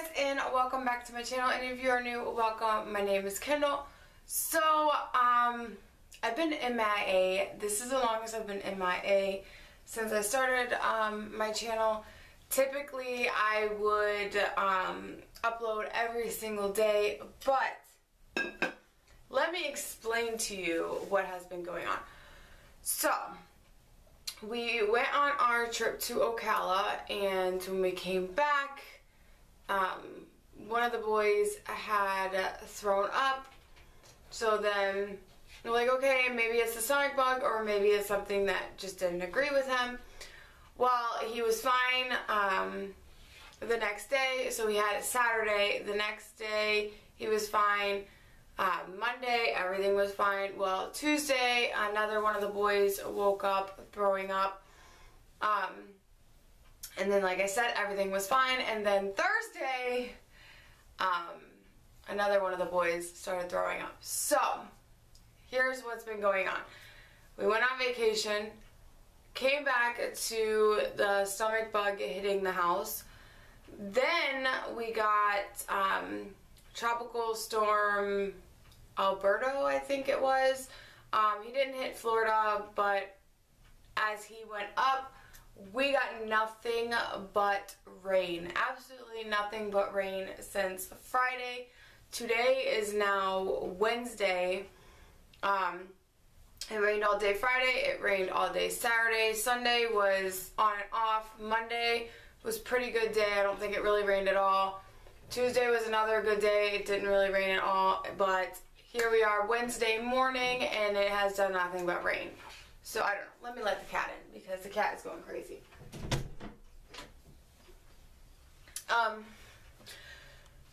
guys, and welcome back to my channel. And if you are new, welcome. My name is Kyndal. So I've been MIA. This is the longest I've been MIA since I started my channel. Typically I would upload every single day, but let me explain to you what has been going on. So we went on our trip to Ocala, and when we came back, one of the boys had thrown up. So then we're like, okay, maybe it's the stomach bug, or maybe it's something that just didn't agree with him. Well, he was fine the next day, so we had it Saturday. The next day he was fine. Monday everything was fine. Well, Tuesday another one of the boys woke up throwing up, and then, like I said, everything was fine. And then Thursday another one of the boys started throwing up. So here's what's been going on. We went on vacation, came back to the stomach bug hitting the house. Then we got Tropical Storm Alberto, I think it was. He didn't hit Florida, but as he went up, we got nothing but rain. Absolutely nothing but rain since Friday. Today is now Wednesday. It rained all day Friday. It rained all day Saturday. Sunday was on and off. Monday was a pretty good day. I don't think it really rained at all. Tuesday was another good day. It didn't really rain at all. But here we are Wednesday morning, and it has done nothing but rain. So I don't know. Let me let the cat in because the cat is going crazy.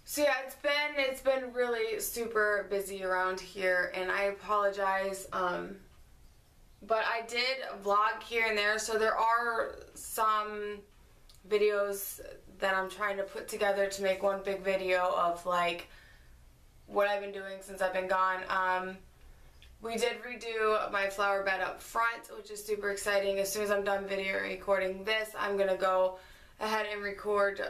So yeah, it's been really super busy around here, and I apologize. But I did vlog here and there, so there are some videos that I'm trying to put together to make one big video of like what I've been doing since I've been gone. We did redo my flower bed up front, which is super exciting. As soon as I'm done video recording this, I'm gonna go ahead and record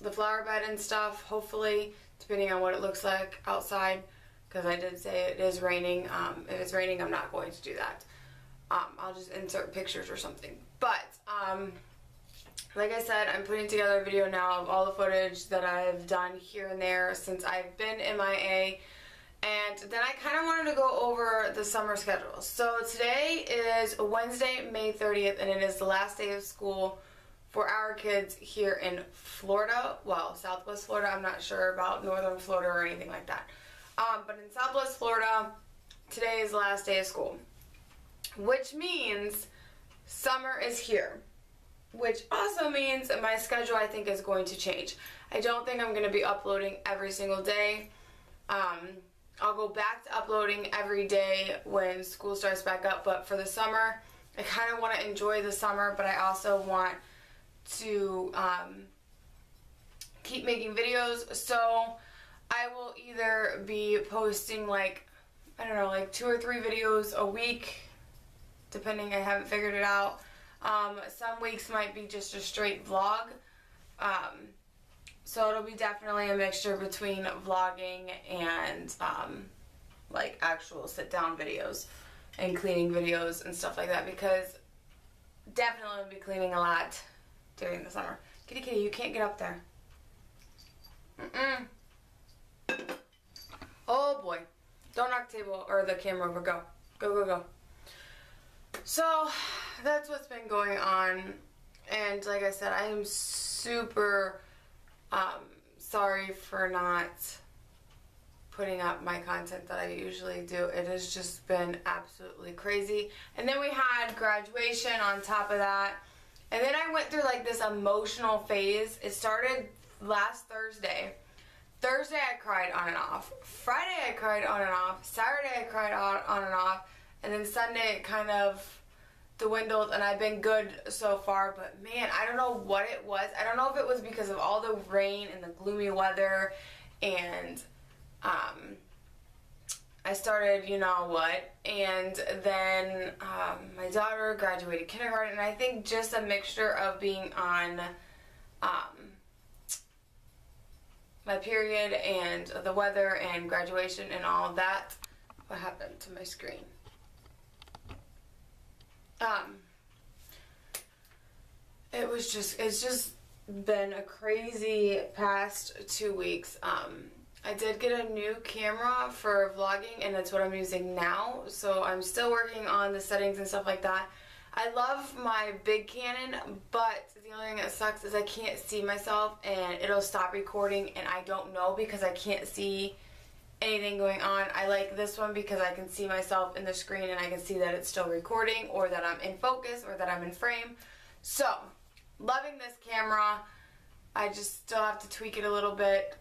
the flower bed and stuff, hopefully, depending on what it looks like outside, because I did say it is raining. If it's raining, I'm not going to do that. I'll just insert pictures or something. But like I said, I'm putting together a video now of all the footage that I've done here and there since I've been MIA. And then I kind of wanted to go over the summer schedule. So today is Wednesday, May 30th, and it is the last day of school for our kids here in Florida. Well, Southwest Florida. I'm not sure about Northern Florida or anything like that. But in Southwest Florida, today is the last day of school, which means summer is here. Which also means that my schedule, I think, is going to change. I don't think I'm going to be uploading every single day. I'll go back to uploading every day when school starts back up, but for the summer, I kind of want to enjoy the summer, but I also want to keep making videos. So I will either be posting like, I don't know, like 2 or 3 videos a week, depending. I haven't figured it out. Some weeks might be just a straight vlog. So it'll be definitely a mixture between vlogging and like actual sit-down videos and cleaning videos and stuff like that, because definitely will be cleaning a lot during the summer. Kitty, kitty, you can't get up there. Oh boy. Don't knock the table or the camera over. Go. Go, go, go. So that's what's been going on. And like I said, I am super sorry for not putting up my content that I usually do. It has just been absolutely crazy. And then we had graduation on top of that. And then I went through like this emotional phase. It started last Thursday. Thursday I cried on and off. Friday I cried on and off. Saturday I cried on and off. And then Sunday it kind of dwindled, and I've been good so far. But man, I don't know what it was. I don't know if it was because of all the rain and the gloomy weather, and I started, you know what, and then my daughter graduated kindergarten, and I think just a mixture of being on my period and the weather and graduation and all of that. What happened to my screen? It's just been a crazy past 2 weeks. I did get a new camera for vlogging, and that's what I'm using now. So I'm still working on the settings and stuff like that. I love my big Canon, but the only thing that sucks is I can't see myself, and it'll stop recording, and I don't know because I can't see anything going on. I like this one because I can see myself in the screen, and I can see that it's still recording, or that I'm in focus, or that I'm in frame. So, loving this camera. I just still have to tweak it a little bit.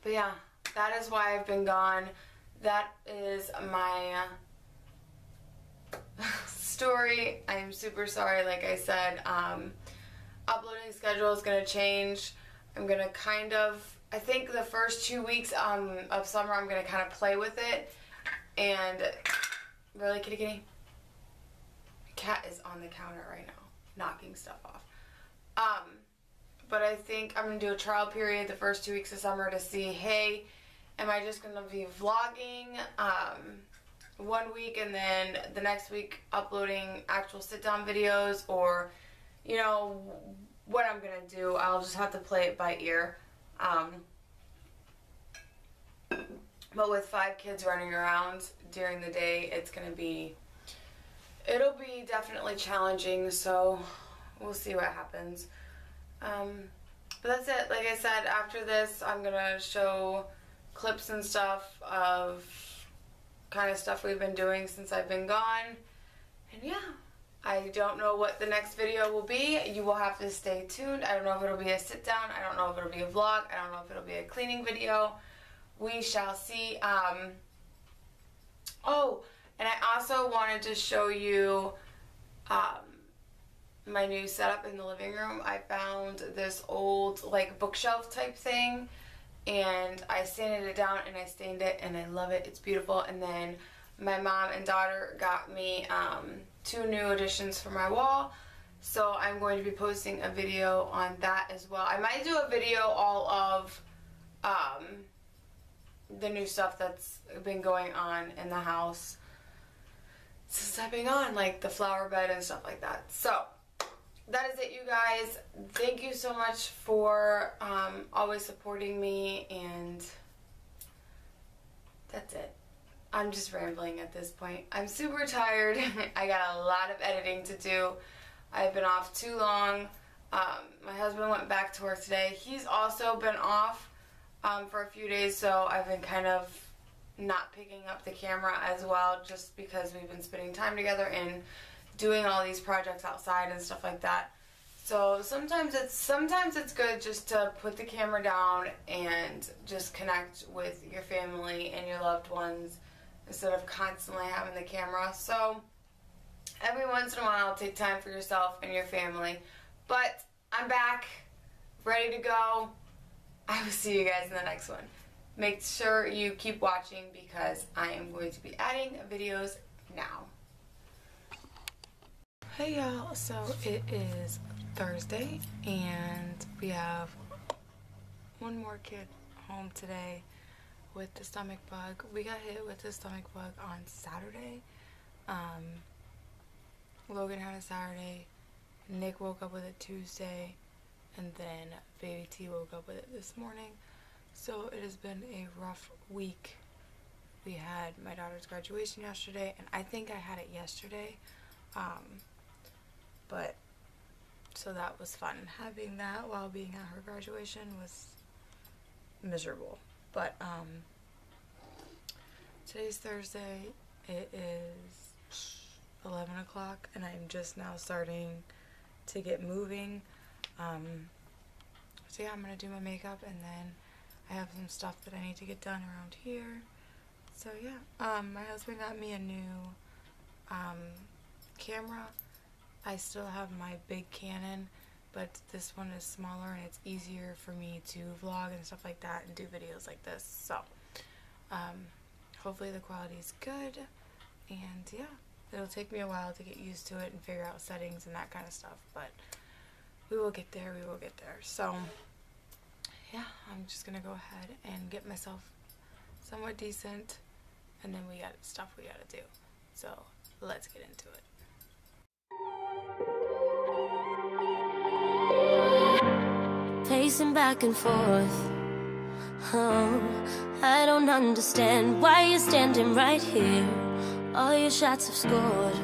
But yeah, that is why I've been gone. That is my story. I'm super sorry, like I said. Uploading schedule is going to change. I'm going to I think the first 2 weeks of summer I'm going to kind of play with it. And, really, kitty kitty? My cat is on the counter right now, knocking stuff off. But I think I'm going to do a trial period the first 2 weeks of summer to see, hey, am I just going to be vlogging 1 week and then the next week uploading actual sit-down videos, or, you know, what I'm going to do. I'll just have to play it by ear. But with 5 kids running around during the day, it'll be definitely challenging, so we'll see what happens. But that's it. Like I said, after this, I'm going to show clips and stuff of kind of stuff we've been doing since I've been gone. And yeah, I don't know what the next video will be. You will have to stay tuned. I don't know if it'll be a sit down. I don't know if it'll be a vlog. I don't know if it'll be a cleaning video. We shall see. Oh, and I also wanted to show you my new setup in the living room. I found this old like bookshelf type thing, and I sanded it down and I stained it, and I love it. It's beautiful. And then my mom and daughter got me 2 new additions for my wall, so I'm going to be posting a video on that as well. I might do a video all of the new stuff that's been going on in the house since I've been gone, like the flower bed and stuff like that. So that is it, you guys. Thank you so much for always supporting me, and that's it. I'm just rambling at this point. I'm super tired. I got a lot of editing to do. I've been off too long. My husband went back to work today. He's also been off for a few days, so I've been kind of not picking up the camera as well, just because we've been spending time together and doing all these projects outside and stuff like that. So sometimes it's good just to put the camera down and just connect with your family and your loved ones instead of constantly having the camera. So every once in a while, take time for yourself and your family. But I'm back, ready to go. I will see you guys in the next one. Make sure you keep watching because I am going to be adding videos now. Hey y'all, so it is Thursday and we have one more kid home today with the stomach bug. We got hit with the stomach bug on Saturday. Logan had it Saturday, Nick woke up with it Tuesday, and then baby T woke up with it this morning. So it has been a rough week. We had my daughter's graduation yesterday, and I think I had it yesterday. But so that was fun. Having that while being at her graduation was miserable. But today's Thursday. It is 11 o'clock, and I'm just now starting to get moving. So yeah, I'm gonna do my makeup, and then I have some stuff that I need to get done around here. So yeah, my husband got me a new camera. I still have my big Canon, but this one is smaller and it's easier for me to vlog and stuff like that and do videos like this. So hopefully the quality is good, and yeah, it'll take me a while to get used to it and figure out settings and that kind of stuff, but we will get there, we will get there. So yeah, I'm just gonna go ahead and get myself somewhat decent, and then we got stuff we gotta do. So let's get into it. Pacing back and forth. Oh, I don't understand why you're standing right here. All your shots have scored.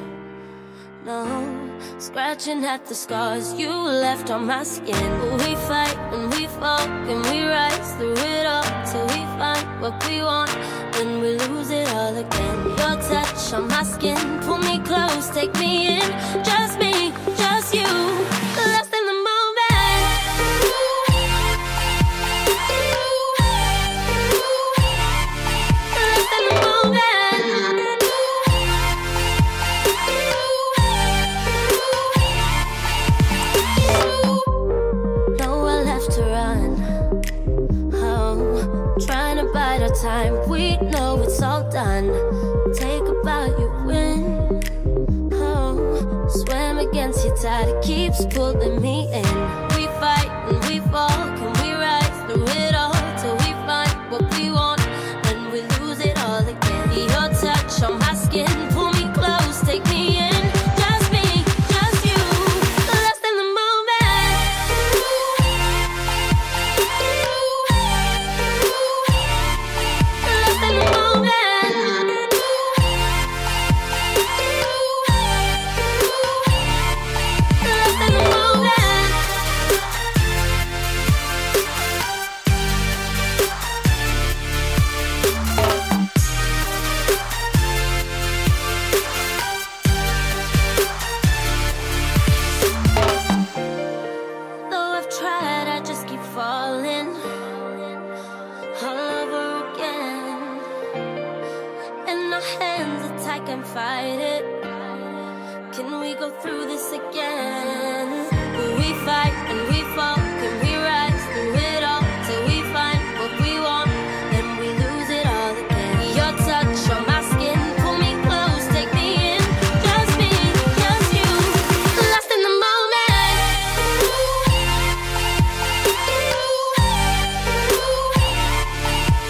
No, scratching at the scars you left on my skin. We fight and we fall and we rise through it all till we find what we want, then we lose it all again. Your touch on my skin, pull me close, take me in. Just me, just you, lost in the moment. Lost in the moment. Time, we know it's all done. Take a bow, you win. Oh, swim against your tide, it keeps pulling me in. We fight and we fall, can we rise through it all till we find what we want, then we lose it all again. Your touch on my skin, pull me close, take me in. Just me, just you, lost in the moment. Fight it. Can we go through this again? We fight and we fall, can we rise through it all till we find what we want, then we lose it all again. Your touch on my skin, pull me close, take me in. Just me, just you, lost in the moment.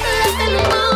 Lost in the moment.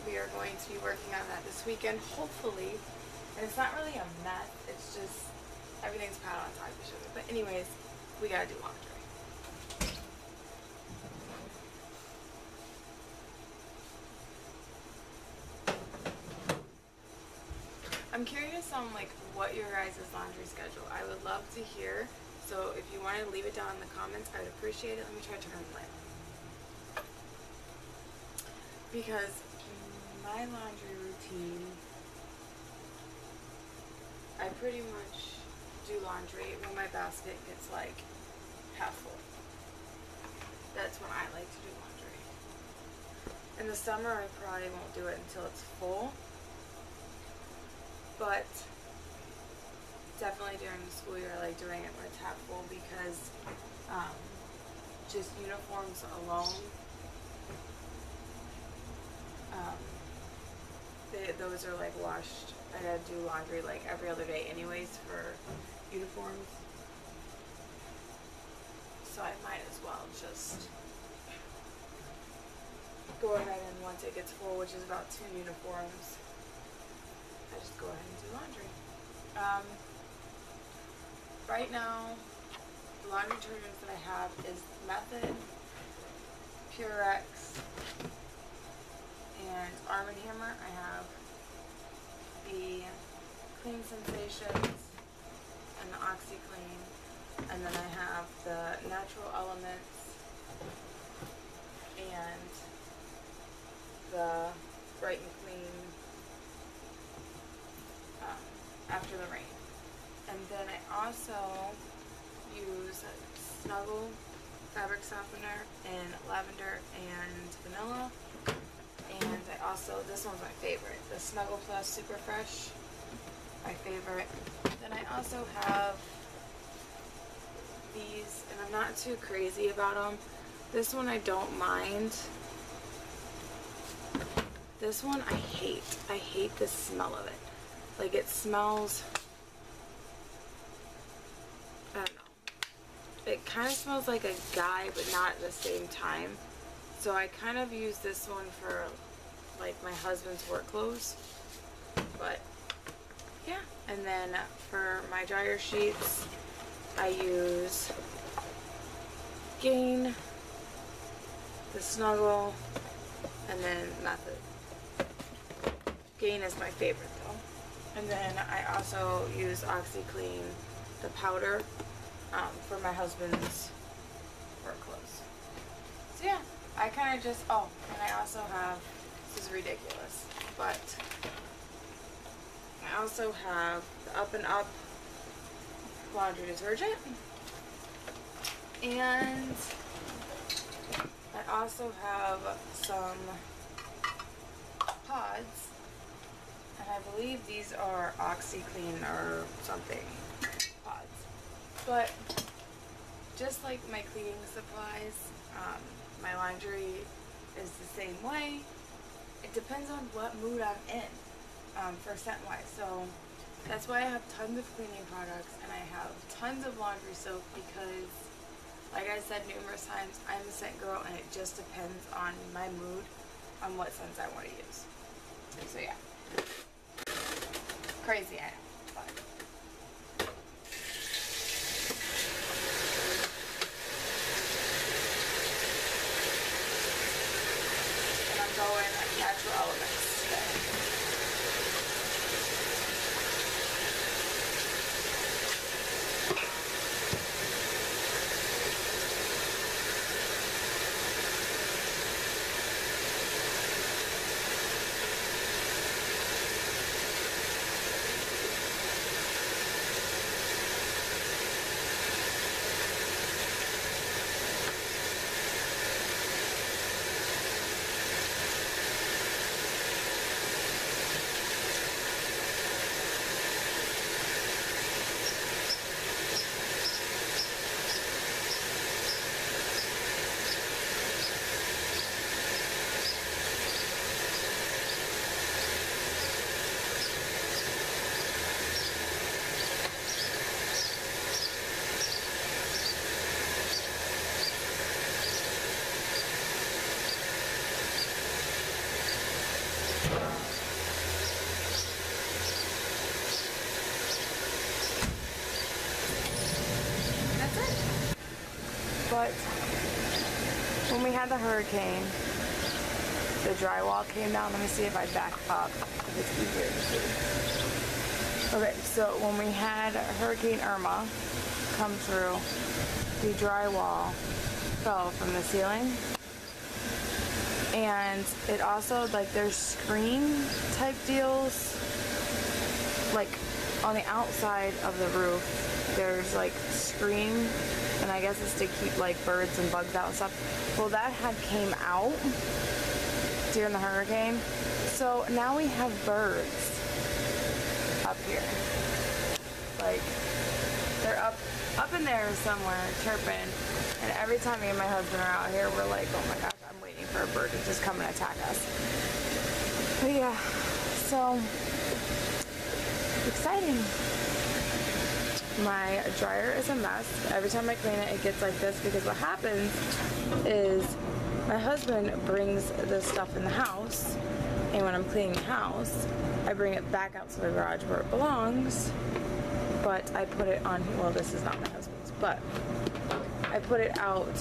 We are going to be working on that this weekend, hopefully. And it's not really a mess, it's just everything's piled on top of each other. But anyways, we gotta do laundry. I'm curious on like what your guys' laundry schedule. I would love to hear. So if you want to leave it down in the comments, I would appreciate it. Let me try to turn on the light. Because my laundry routine, I pretty much do laundry when my basket gets like half full. That's when I like to do laundry. In the summer, I probably won't do it until it's full. But definitely during the school year, I like doing it when it's half full because just uniforms alone, those are like washed. I gotta do laundry like every other day anyways for uniforms. So I might as well just go ahead and once it gets full, which is about 2 uniforms, I just go ahead and do laundry. Right now, the laundry detergents that I have is Method, Purex, and Arm & Hammer. I have the Clean Sensations and the OxiClean, and then I have the Natural Elements and the Bright and Clean After the Rain. And then I also use Snuggle fabric softener in lavender and vanilla. And I also, this one's my favorite, the Snuggle Plus Super Fresh, my favorite. Then I also have these, and I'm not too crazy about them. This one I don't mind. This one I hate. I hate the smell of it. Like, it smells, I don't know. It kind of smells like a guy, but not at the same time. So I kind of use this one for like my husband's work clothes. But yeah. And then for my dryer sheets, I use Gain, the Snuggle, and then Method. Gain is my favorite though. And then I also use OxiClean, the powder, for my husband's work clothes. So yeah, I kind of just, oh, and I also have, this is ridiculous, but I also have the Up and Up laundry detergent, and I also have some pods, and I believe these are OxiClean or something pods. But just like my cleaning supplies, my laundry is the same way. It depends on what mood I'm in for scent wise. So that's why I have tons of cleaning products and I have tons of laundry soap, because like I said numerous times, I'm a scent girl and it just depends on my mood on what scents I want to use. So yeah. Crazy, I know. But I'm going Natural Elements today. But when we had the hurricane, the drywall came down. Let me see if I back up, if it's easier to see. Okay, so when we had Hurricane Irma come through, the drywall fell from the ceiling. And it also, like, there's screen type deals, like on the outside of the roof, there's like screen, and I guess it's to keep like birds and bugs out and stuff. Well, that had came out during the hurricane, so now we have birds up here. Like, they're up in there somewhere chirping, and every time me and my husband are out here, we're like, oh my gosh, I'm waiting for a bird to just come and attack us. But yeah, so exciting. My dryer is a mess. Every time I clean it, it gets like this, because what happens is my husband brings this stuff in the house, and when I'm cleaning the house, I bring it back out to the garage where it belongs, but I put it on, well, this is not my husband's, but I put it out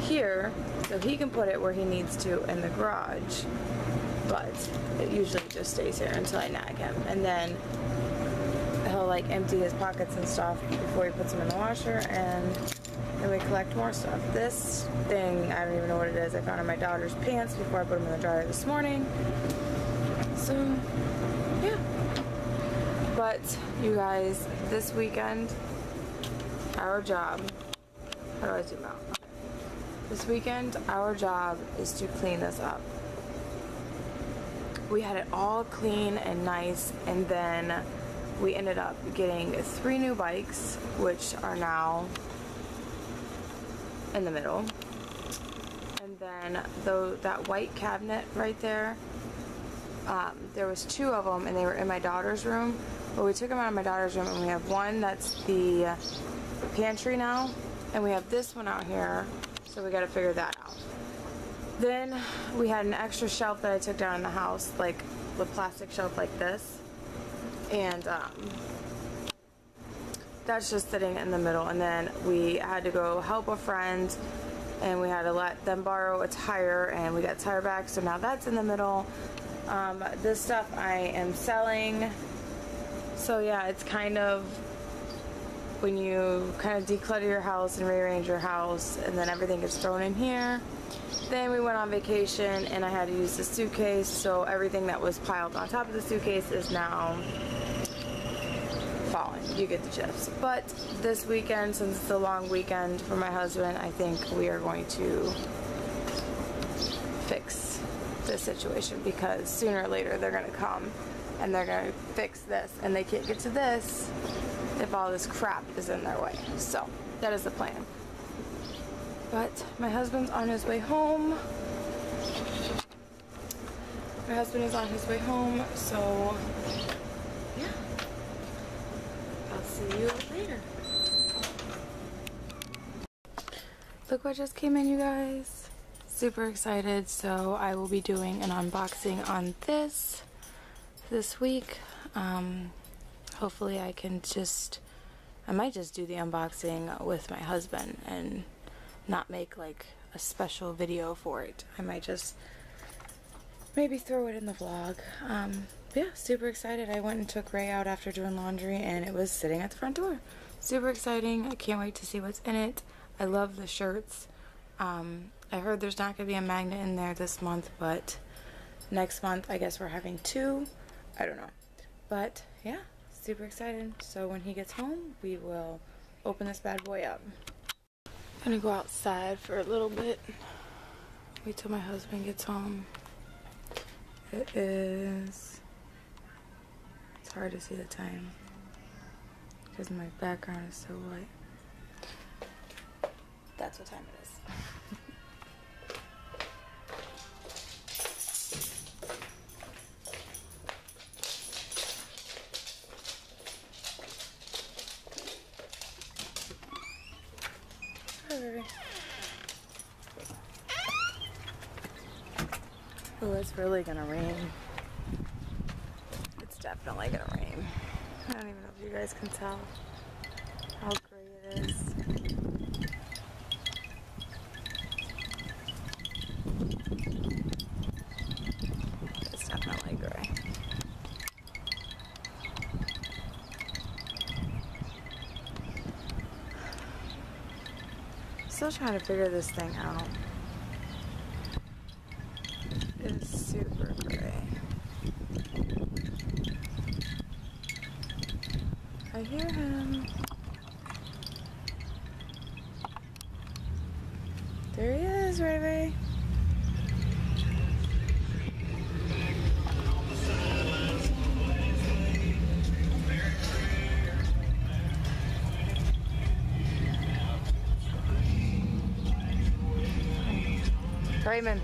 here so he can put it where he needs to in the garage, but it usually just stays here until I nag him, and then he'll like empty his pockets and stuff before he puts them in the washer, and then we collect more stuff. This thing, I don't even know what it is. I found in my daughter's pants before I put them in the dryer this morning. So, yeah. But, you guys, this weekend, our job, how do I zoom out? Okay. This weekend, our job is to clean this up. We had it all clean and nice, and then we ended up getting 3 new bikes, which are now in the middle. And then that white cabinet right there, there was 2 of them, and they were in my daughter's room, but we took them out of my daughter's room, and we have one that's the pantry now, and we have this one out here, so we got to figure that out. Then we had an extra shelf that I took down in the house, like the plastic shelf like this, and that's just sitting in the middle. And then we had to go help a friend, and we had to let them borrow a tire, and we got tire back, so now that's in the middle. This stuff I am selling. So yeah, it's kind of when you kind of declutter your house and rearrange your house, and then everything gets thrown in here. Then we went on vacation, and I had to use the suitcase, so everything that was piled on top of the suitcase is now falling. You get the gist. But this weekend, since it's a long weekend for my husband, I think we are going to fix this situation, because sooner or later they're going to come and they're going to fix this, and they can't get to this if all this crap is in their way. So that is the plan. But my husband's on his way home. My husband is on his way home, so yeah. I'll see you later. Look what just came in, you guys. Super excited. So I will be doing an unboxing on this week. Hopefully I might just do the unboxing with my husband and not make like a special video for it. I might just maybe throw it in the vlog. Yeah, super excited. I went and took Ray out after doing laundry, and it was sitting at the front door. Super exciting. I can't wait to see what's in it. I love the shirts. I heard there's not going to be a magnet in there this month, but next month I guess we're having 2. I don't know. But yeah, super excited. So when he gets home, we will open this bad boy up. I'm gonna go outside for a little bit. Wait till my husband gets home. It's hard to see the time because my background is so white. That's what time it is. Oh, it's really gonna rain. It's definitely gonna rain. I don't even know if you guys can tell how gray it is. It's definitely gray. Still trying to figure this thing out. It's super gray. I hear him. There he is, Ray Ray. Raymond,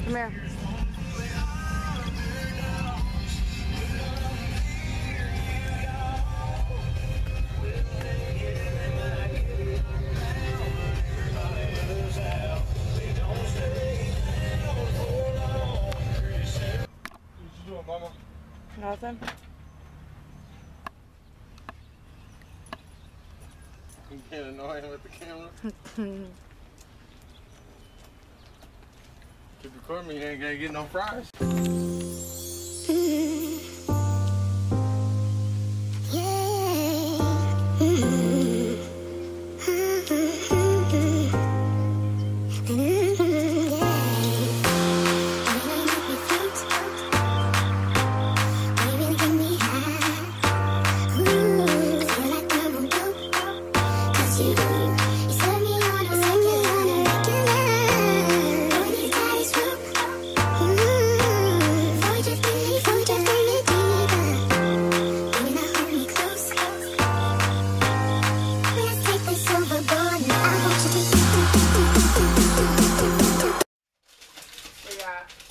come here. Nothing? You get annoying with the camera? Keep recording me, you ain't gonna get no fries.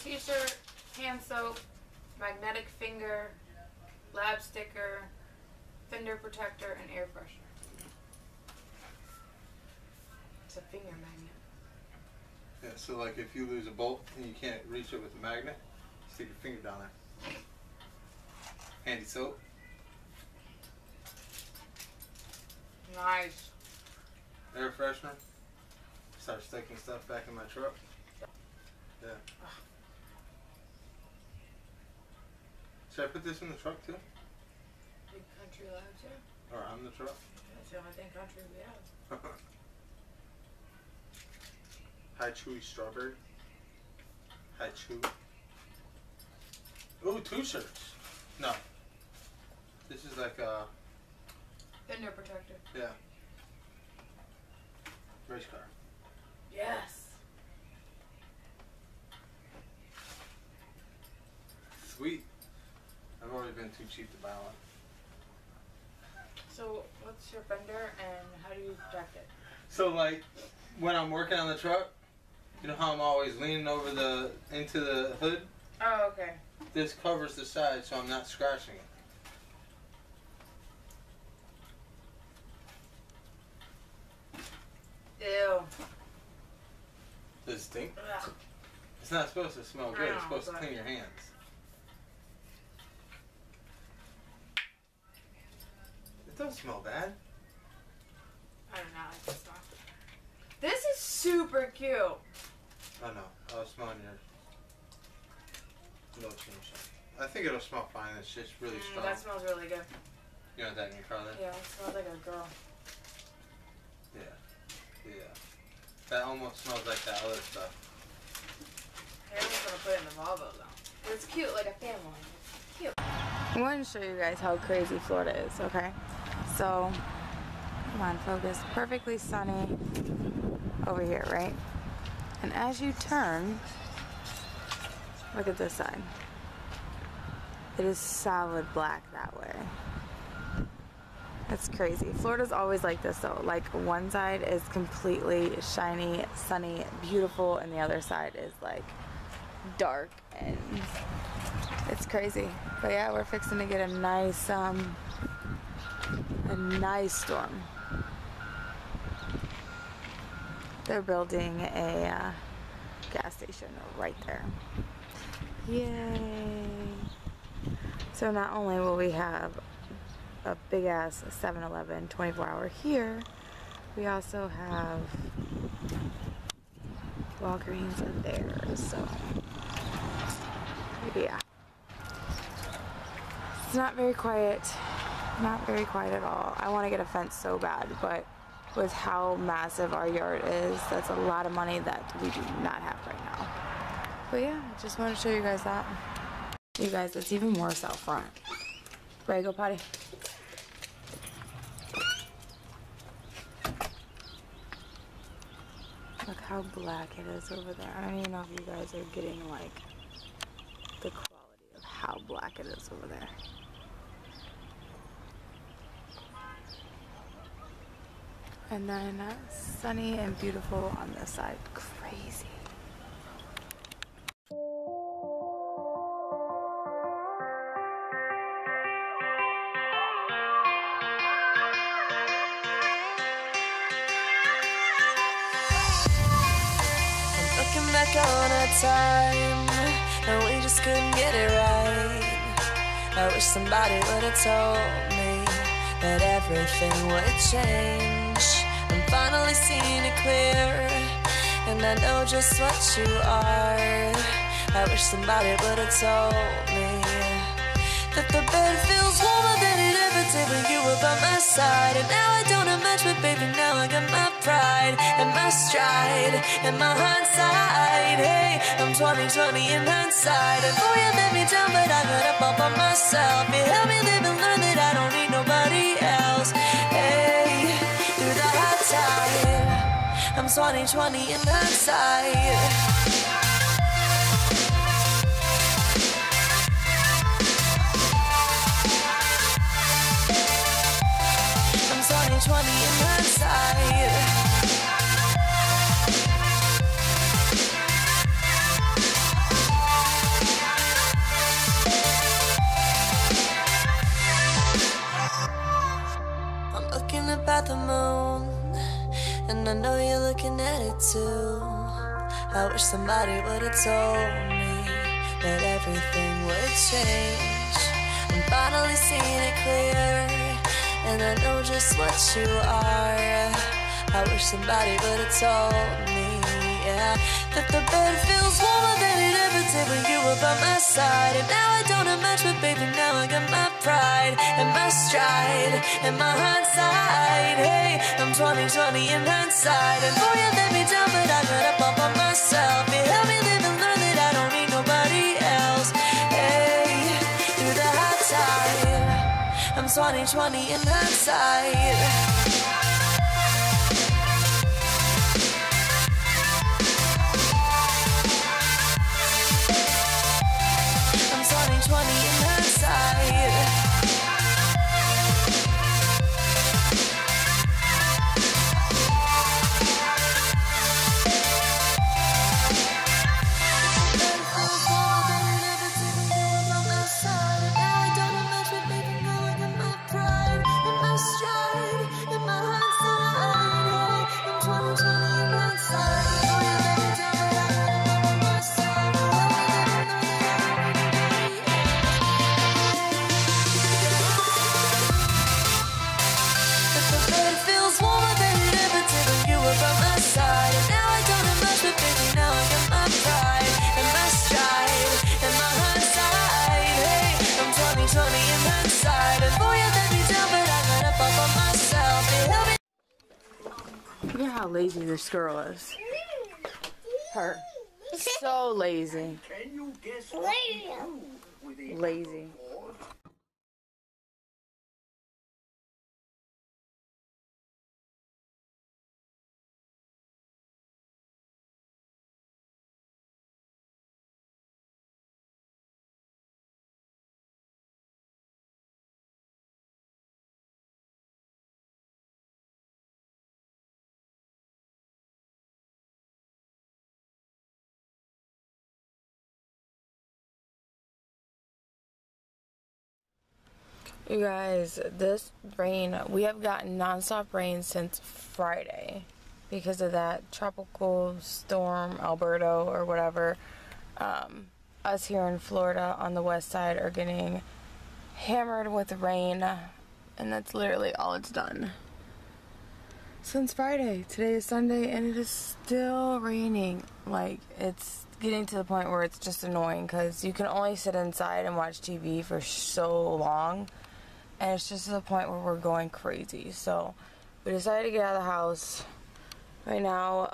T-shirt, hand soap, magnetic finger, lab sticker, fender protector, and air freshener. It's a finger magnet. Yeah, so like if you lose a bolt and you can't reach it with a magnet, stick your finger down there. Handy soap. Nice. Air freshener. Start sticking stuff back in my truck. Yeah. Should I put this in the truck too? Big country lab too. Or on the truck? That's the only thing country we have. High chewy strawberry. High chew. Ooh, 2 shirts. No. This is like a Fender protector. yeah. Race car. Yes. Sweet. I've already been too cheap to buy one. So, what's your fender and how do you protect it? So like when I'm working on the truck, you know how I'm always leaning over into the hood? Oh, okay. This covers the side so I'm not scratching it. Ew. Does it stink? Ugh. It's not supposed to smell good. It's I know, supposed to but- clean your hands. It doesn't smell bad. I don't know. I just smell. This is super cute. Oh no, I was smelling your little change. I think it'll smell fine. It's just really strong. That smells really good. You want that in your car then? Yeah, it smells like a girl. Yeah. Yeah. That almost smells like that other stuff. I was gonna put it in the Volvo though. But it's cute, like a family. It's cute. I want to show you guys how crazy Florida is, okay? So, come on, focus. Perfectly sunny over here, right? And as you turn, look at this side. It is solid black that way. That's crazy. Florida's always like this though. Like one side is completely shiny, sunny, beautiful, and the other side is like dark and it's crazy. But yeah, we're fixing to get a nice storm. They're building a gas station right there. Yay! So not only will we have a big ass 7-Eleven 24-hour here, we also have Walgreens in there. So yeah, it's not very quiet. Not very quiet at all. I want to get a fence so bad, but with how massive our yard is, that's a lot of money that we do not have right now. But yeah, I just want to show you guys that. You guys, it's even worse out front. Ready to go potty? Look how black it is over there. I don't even know if you guys are getting like the quality of how black it is over there. And then sunny and beautiful on this side. Crazy. Looking back on our time, and we just couldn't get it right. I wish somebody would have told me that everything would change. I'm finally seeing it clear, and I know just what you are. I wish somebody would have told me that the bed feels warmer than it ever did when you were by my side. And now I don't have much, but baby, now I got my pride and my stride and my hindsight. Hey, I'm 20/20 in hindsight. And boy, you let me down, but I got up all by myself. You helped me live and learn that I don't need nobody else. Hey, through the hard time, I'm 20/20 in hindsight. I'm 20 in hindsight. I'm looking up at the moon, and I know you're looking at it too. I wish somebody would have told me that everything would change. I'm finally seeing it clear, and I know just what you are. I wish somebody would have told me, yeah, that the bed feels warmer than it ever did when you were by my side. And now I don't have much, but baby, now I got my pride and my stride and my hindsight. Hey, I'm 20/20 in hindsight. And boy, you let me down, but I got up all by myself. You helped me live and learn that I don't need nobody else. Hey, through the hard time, I'm 20/20 in hindsight. I'm 20/20 in hindsight. Look at how lazy this girl is. Her. So lazy. Lazy. You guys, this rain, we have gotten nonstop rain since Friday because of that tropical storm, Alberto or whatever. Us here in Florida on the west side are getting hammered with rain, and that's literally all it's done since Friday. Today is Sunday and it is still raining. Like, it's getting to the point where it's just annoying because you can only sit inside and watch TV for so long. And it's just to the point where we're going crazy. So we decided to get out of the house. Right now,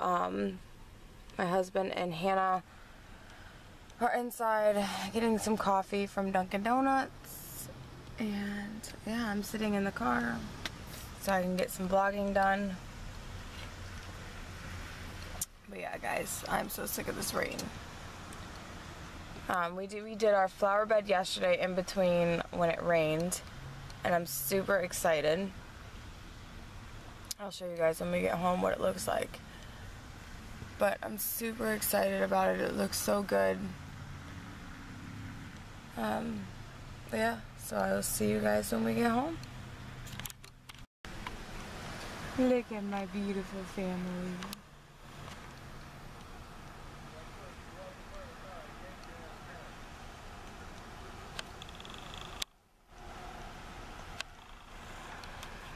my husband and Hannah are inside getting some coffee from Dunkin' Donuts. And yeah, I'm sitting in the car so I can get some vlogging done. But yeah, guys, I'm so sick of this rain. We did our flower bed yesterday in between when it rained. And I'm super excited. I'll show you guys when we get home what it looks like. But I'm super excited about it. It looks so good. But yeah, so I will see you guys when we get home. Look at my beautiful family.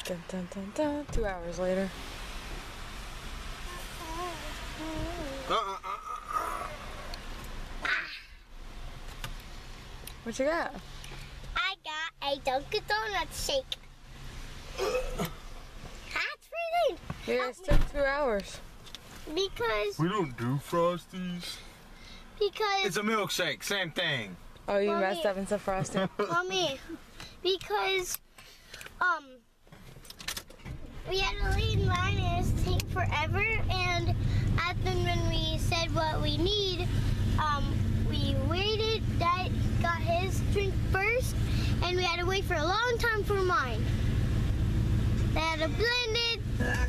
Dun, dun, dun, dun. 2 hours later. What you got? I got a Dunkin' Donut shake. That's freezing. Yeah, it took 2 hours. Because We don't do Frosties. It's a milkshake, same thing. Oh, you Mommy. messed up and said frosting. Mommy, because we had to wait in line and it take forever, and then when we said what we need, we waited. Dad got his drink first, and we had to wait for a long time for mine. They had to blend it,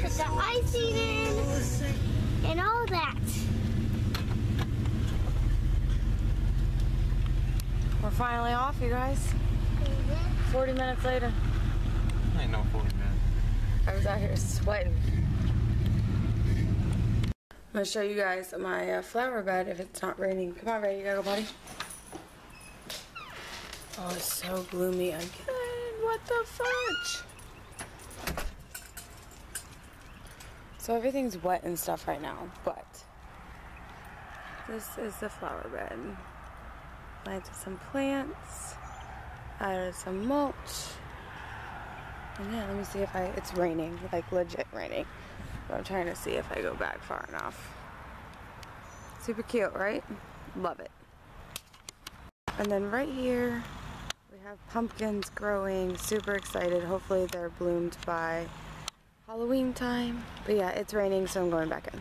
put the icing in, and all that. We're finally off, you guys. 40 minutes later. Ain't no 40 minutes. I was out here sweating. I'm gonna show you guys my flower bed if it's not raining. Come on, ready? You gotta go potty. Oh, it's so gloomy again. What the fudge? So everything's wet and stuff right now, but this is the flower bed. Planted some plants, added some mulch, and yeah, let me see if it's raining, like legit raining. But I'm trying to see if I go back far enough. Super cute, right? Love it. And then right here, we have pumpkins growing, super excited. Hopefully they're bloomed by Halloween time. But yeah, it's raining, so I'm going back in.